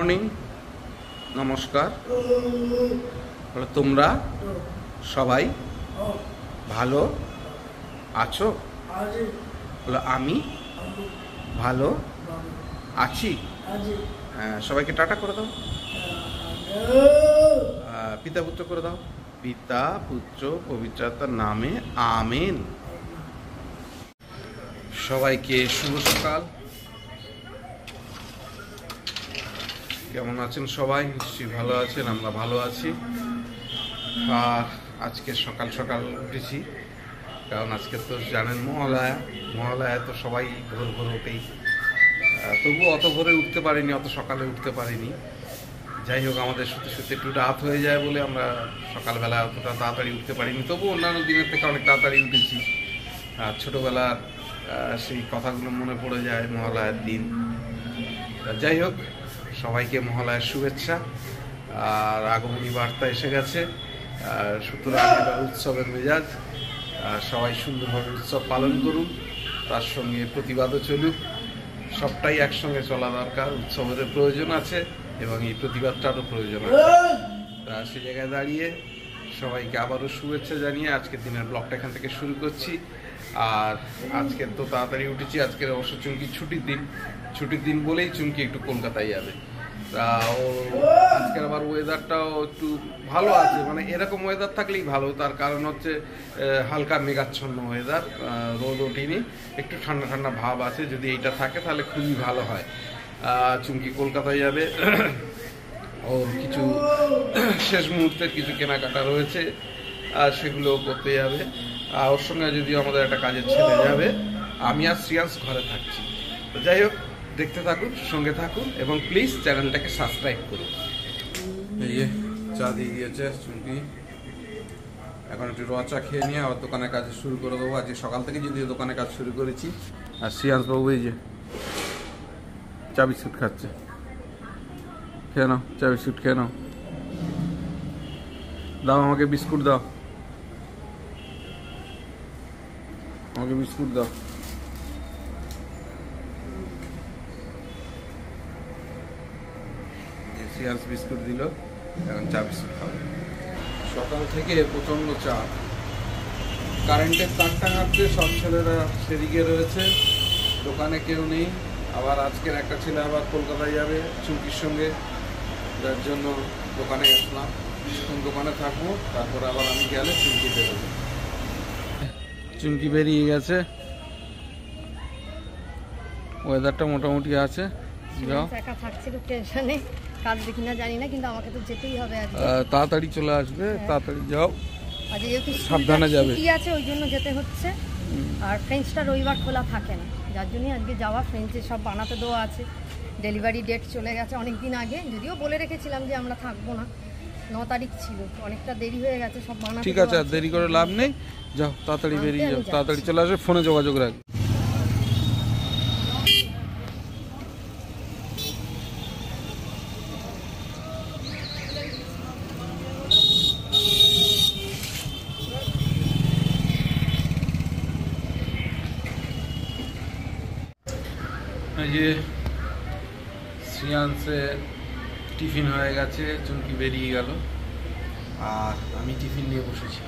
Morning, নমস্কার। বলো তোমরা সবাই ভালো আছো? বলো আমি ভালো আছি। সবাইকে টাটা করে দাও, পিতা পুত্র করে দাও। পিতা পুত্র পবিত্রতার নামে আমেন। সবাইকে শুভ সকাল। কেমন আছেন সবাই? নিশ্চয়ই ভালো আছেন, আমরা ভালো আছি। আর আজকে সকাল সকাল উঠেছি, কারণ আজকে তো জানেন মহালয়া তো সবাই ভোর ভোর উঠেই, তবু অত ভোরে উঠতে পারিনি, অত সকালে উঠতে পারিনি। যাই হোক, আমাদের সত্যি সত্যি একটু রাত হয়ে যায় বলে আমরা সকালবেলা অতটা তাড়াতাড়ি উঠতে পারিনি, তবু অন্যান্য দিনের থেকে অনেক তাড়াতাড়ি উঠেছি। আর ছোটোবেলার সেই কথাগুলো মনে পড়ে যায় মহালয়ার দিন। যাই হোক, সবাইকে মহালয়ার শুভেচ্ছা। আর আগমনী বার্তা এসে গেছে, সুতরাং এবার উৎসবের মেজাজ। সবাই সুন্দরভাবে উৎসব পালন করুন, তার সঙ্গে প্রতিবাদও চলুক। সবটাই একসঙ্গে চলা দরকার। উৎসবের প্রয়োজন আছে এবং এই প্রতিবাদটারও প্রয়োজন আছে। সে জায়গায় দাঁড়িয়ে সবাইকে আবারও শুভেচ্ছা জানিয়ে আজকের দিনের ব্লগটা এখান থেকে শুরু করছি। আর আজকের তো তাড়াতাড়ি উঠেছি, আজকের অবশ্য চুমকি ছুটির দিন বলেই চুমকি একটু কলকাতায় যাবে। তা ও আজকের আবার ওয়েদারটাও একটু ভালো আছে, মানে এরকম ওয়েদার থাকলেই ভালো। তার কারণ হচ্ছে হালকা মেঘাচ্ছন্ন ওয়েদার, রোদ ওঠেনি, একটু ঠান্ডা ঠান্ডা ভাব আছে। যদি এইটা থাকে তাহলে খুবই ভালো হয়। চুমকি কলকাতায় যাবে, ওর কিছু শেষ মুহূর্তের কিছু কেনাকাটা রয়েছে, আর সেগুলো করতে যাবে। আর ওর সঙ্গে যদিও আমাদের একটা কাজের ছেলে যাবে, আমি আর শ্রিয়াংশ ঘরে থাকছি। তো যাই হোক, দেখতে থাকুন, সঙ্গে থাকুন এবং প্লিজ চ্যানেলটাকে সাবস্ক্রাইব করুন। এই যে চা দিয়ে দিয়েছে চুমকি, এখন একটু র চা খেয়ে নিয়ে আবার দোকানের কাজ শুরু করে দেবো। আজকে সকাল থেকে যদিও দোকানের কাজ শুরু করেছি। আর শ্রিয়াংশ বাবু এই যে চা বিস্কুট খাচ্ছে, খেয়ে নাও, চা বিস্কুট খেয়ে নাও। দাও আমাকে বিস্কুট দাও, আমাকে বিস্কুট দাও। শ্রিয়াংশ বিস্কুট দিল, এখন চা বিস্কুট খাবে। সকাল থেকে প্রচণ্ড চাপ, কারেন্টের তার টাঙাচ্ছে, সব ছেলেরা সেদিকে রয়েছে, দোকানে কেউ নেই। আবার আজকের একটা ছেলে আবার কলকাতায় যাবে চুমকির সঙ্গে, যার জন্য দোকানে আসলাম। কিছুক্ষণ দোকানে থাকবো, তারপর আবার আমি গেলে চুমকি বেরোবো। চুমকি বেরিয়ে গেছে, ওয়েদারটা মোটামুটি আছে। যাও, একা থাকছে, খুব টেনশনে, কাজ দেখি না জানি না, কিন্তু আমাকে তো যেতেই হবে। তাড়াতাড়ি চলে আসবে, তাড়াতাড়ি যাও, আজ যেহেতু সাবধানে যাবে। ছুটি আছে ওই জন্য যেতে হচ্ছে। আর ফ্রেঞ্চটা রবিবার খোলা থাকে না, যার জন্যই আজকে যাওয়া। ফ্রেঞ্চে সব বানাতে দেওয়া আছে, ডেলিভারি ডেট চলে গেছে অনেক দিন আগে, যদিও বলে রেখেছিলাম যে আমরা থাকবো না। 9 তারিখ ছিল, অনেকটা দেরি হয়ে গেছে, সব বানাতে। ঠিক আছে, আর দেরি করে লাভ নেই, যাও তাড়াতাড়ি বেরিয়ে যাও, তাড়াতাড়ি চলে আসবে, ফোনে যোগাযোগ রাখ। এই যে শ্রিয়াংশে টিফিন হয়ে গেছে, চুমকি বেরিয়ে গেল, আর আমি টিফিন নিয়ে বসেছি।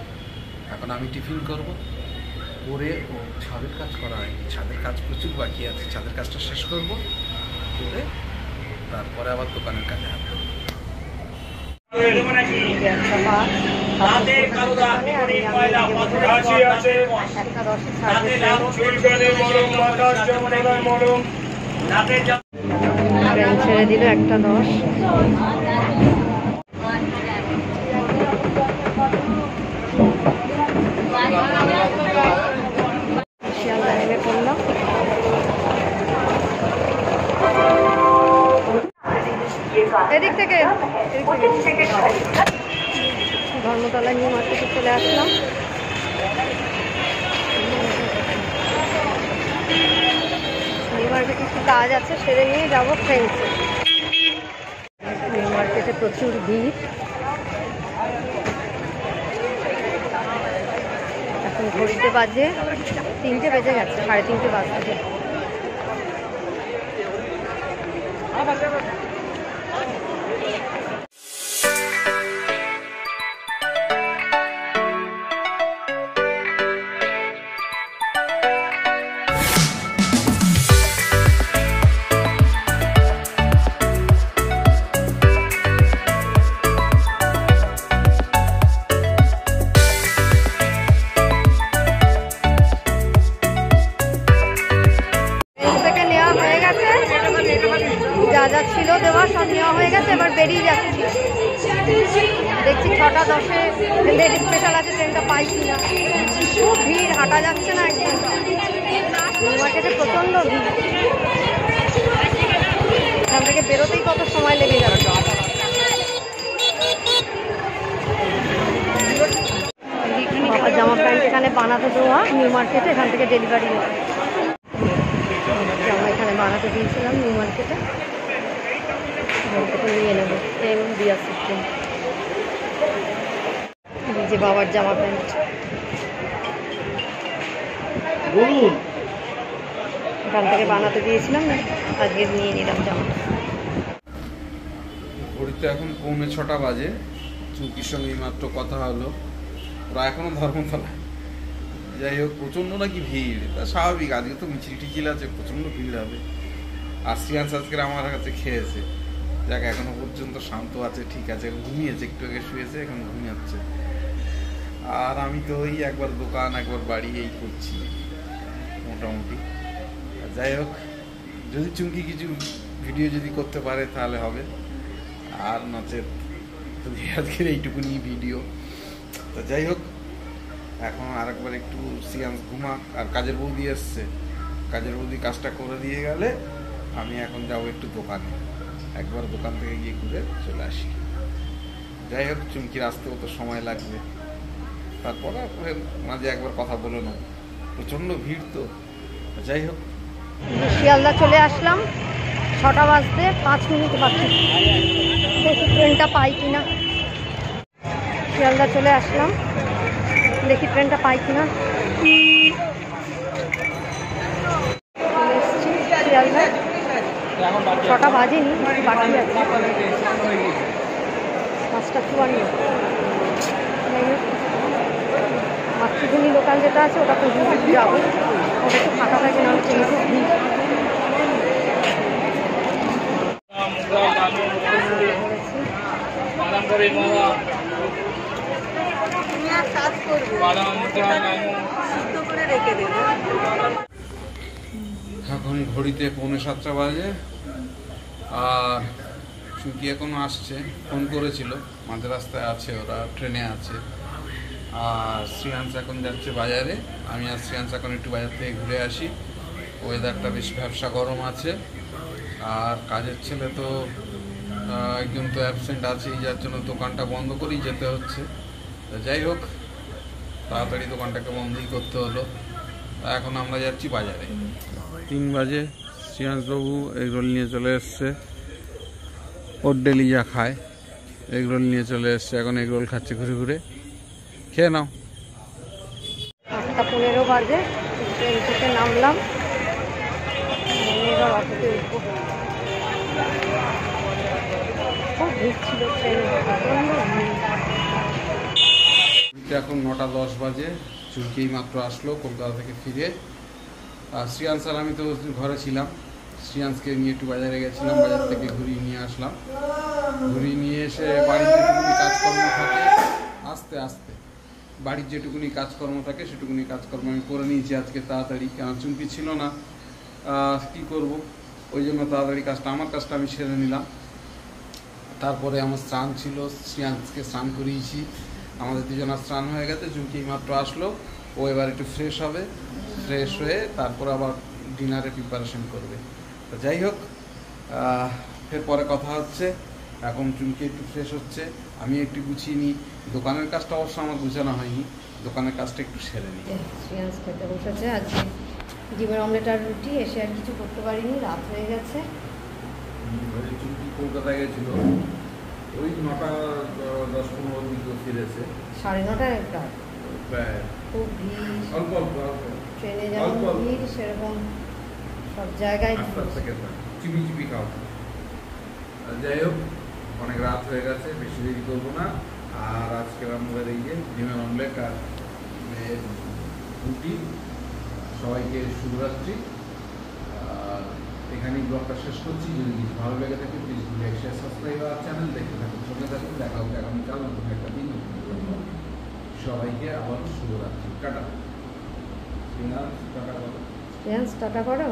এখন আমি টিফিন করব, করে ও ছাদের কাজ করা হয়নি, ছাদের কাজ প্রচুর বাকি আছে, ছাদের কাজটা শেষ করব, করে তারপরে আবার দোকানের কাজে হাত দেবো। ছেড়ে দিল একটা 10। শিয়ালদা নেমে পড়লাম। এদিক থেকে ধর্মতলা নিউ মার্কেটে চলে আসলাম। নিউ মার্কেটে একটু কাজ আছে, সেরে নিয়ে যাবো ফ্রেন্ডসে। নিউ মার্কেটে প্রচুর ভিড়। এখন ঘড়িতে বাজে 3টে বেজে গেছে, 3:30 বাজে। যা যা ছিল দেওয়া সব নেওয়া হয়ে গেছে, এবার বেরিয়ে যাচ্ছি। দেখছি 6:10-এ লেডি স্পেশাল আছে, ট্রেনটা পাই কিনা। খুব ভিড়, হাঁটা যাচ্ছে না একদম। নিউ মার্কেটে প্রচণ্ড ভিড়, এখান থেকে বেরোতেই কত সময় লেগে যাবে। বাবার জামা প্যান্ট এখানে বানাতে দেওয়া নিউ মার্কেটে, এখান থেকে ডেলিভারি হয়। জামা এখানে বানাতে দিয়েছিলাম নিউ মার্কেটে, এখান থেকে নিয়ে নেব। সেম দিয়া সিস্টেম, যে বাবার জামা প্যান্ট এখান থেকে বানাতে দিয়েছিলাম, আজকে নিয়ে নিলাম জামা। ঘড়িতে এখন 6:45 বাজে। চুমকির সঙ্গে মাত্র কথা হলো, ওরা এখনো ধর্মতলা। যাই হোক, প্রচণ্ড নাকি ভিড়, তা স্বাভাবিক, আজকে তো মিছিল টিচিল আছে, প্রচণ্ড ভিড় হবে। আর শ্রিয়াংশ আজকে আমার কাছে খেয়েছে, যাক এখনো পর্যন্ত শান্ত আছে, ঠিক আছে, ঘুমিয়েছে, একটু আগে শুয়েছে, এখন ঘুমিয়েছে। আর আমি তো ওই একবার দোকান একবার বাড়ি এই করছি মোটামুটি। যাই হোক, যদি চুমকি কিছু ভিডিও যদি করতে পারে তাহলে হবে, আর নচেত আজকের এইটুকুনি ভিডিও। তো যাই হোক, এখন আরেকবার একটু শ্রিয়াংশ ঘুমাক, আর কাজের বৌদি এসছে, কাজের বৌদি কাজটা করে দিয়ে গেলে আমি এখন যাবো একটু দোকানে, একবার দোকান থেকে গিয়ে ঘুরে চলে আসি। যাই হোক, চুমকির আসতেও তো সময় লাগবে, তারপরে মাঝে একবার কথা বলে নেব, প্রচণ্ড ভিড় তো। যাই হোক, শিয়ালদা চলে আসলাম, 6টা বাজতে 5 মিনিট বাকি, দেখি ট্রেনটা পাই কিনা। শিয়ালদা চলে আসলাম, দেখি ট্রেনটা পাই কিনা। শিয়ালদা 6টা বাজেনি, বাকি আছে, 5:54। মাতৃভূমি লোকাল যেটা আছে ওটা তো যাবো, ওটা একটু ফাঁকা থাকে না, ট্রেনে খুব ভিড়। এখন ঘড়িতে 6:45 বাজে, আর চুমকি এখনো আসছে, ফোন করেছিল, মাঝ রাস্তায় আছে, ওরা ট্রেনে আছে। আর শ্রিয়াংশ এখন যাচ্ছে বাজারে, আমি আর শ্রিয়াংশ এখন একটু বাজার থেকে ঘুরে আসি। ওয়েদারটা বেশ ব্যবসা গরম আছে, আর কাজের ছেলে তো একজন তো অ্যাবসেন্ট আছেই, যার জন্য দোকানটা বন্ধ করেই যেতে হচ্ছে। তো যাই হোক, তাড়াতাড়ি দোকানটাকে বন্ধই করতে হলো। এখন আমরা যাচ্ছি বাজারে। 3 বাজে, শ্রিয়াংশবাবু এগরোল নিয়ে চলে এসছে, ওর ডেলি যা খায়, এগরোল নিয়ে চলে এসছে, এখন এগরোল খাচ্ছে ঘুরে ঘুরে। খেয়ে নাও। 8:15 বাজে, ট্রেন থেকে নামলাম, এবার অটোতে উঠবো। খুব ভিড় ছিল ট্রেনে, এখন 9:10 বাজে। চুমকি মাত্র আসলো কলকাতা থেকে ফিরে। আর শ্রিয়াংশ আর আমি তো ঘরে ছিলাম, শ্রিয়াংশকে নিয়ে একটু বাজারে গেছিলাম, বাজার থেকে ঘুরিয়ে নিয়ে আসলাম। ঘুরিয়ে নিয়ে এসে বাড়ির যেটুকুনি কাজকর্ম থাকে, আস্তে আস্তে বাড়ির যেটুকুনি কাজকর্ম থাকে সেটুকুনি কাজকর্ম আমি করে নিয়েছি আজকে তাড়াতাড়ি, কারণ চুমকি ছিল না, কি করব, ওই জন্য তাড়াতাড়ি আমার কাজটা আমি সেরে নিলাম। তারপরে আমার স্নান ছিল, শ্রিয়াংশকে স্নান করিয়েছি, আমাদের দুজনের স্নান হয়ে গেছে। চুমকি মাত্র আসলো, ও এবার একটু ফ্রেশ হবে, ফ্রেশ হয়ে তারপর আবার ডিনারে প্রিপারেশন করবে। তো যাই হোক, ফের পরে কথা হচ্ছে। এখন চুমকি একটু ফ্রেশ হচ্ছে, আমি একটু গুছিয়ে নিই। দোকানের কাজটা অবশ্য আমার গুছানো হয়নি, দোকানের কাজটা একটু সেরে নিই। শ্রিয়াংশ খেতে বসেছে, আজকে ডিমের অমলেট আর রুটি, এসে আর কিছু করতে পারিনি, রাত হয়ে গেছে। চুমকি কলকাতায় গেছিল, ওই 9:10-15 দিকে ফিরেছে, 9:30 প্রায় খুব ভিড়, অল্প অল্প ট্রেনে যেমন ভিড় সেরকম সব জায়গায় চিপি চিপি খাওয়া। যাই হোক, অনেক রাত হয়ে গেছে, বেশি দেরি করবো না। আর আজকে আমাদের এই যে ডিমের অমলেট আর রুটি। সবাইকে শুভরাত্রি। এখানেই ব্লগটা শেষ করছি। যদি কিছু ভালো লেগে থাকে প্লিজ লাইক শেয়ার সাবস্ক্রাইব আর চ্যানেল দেখতে থাকুন, সঙ্গে থাকুন। দেখা হবে আগামীকাল নতুন একটা দিন। সবাইকে আবার শুভরাত্রি, টাটা। টাটা করো। টাটা করো।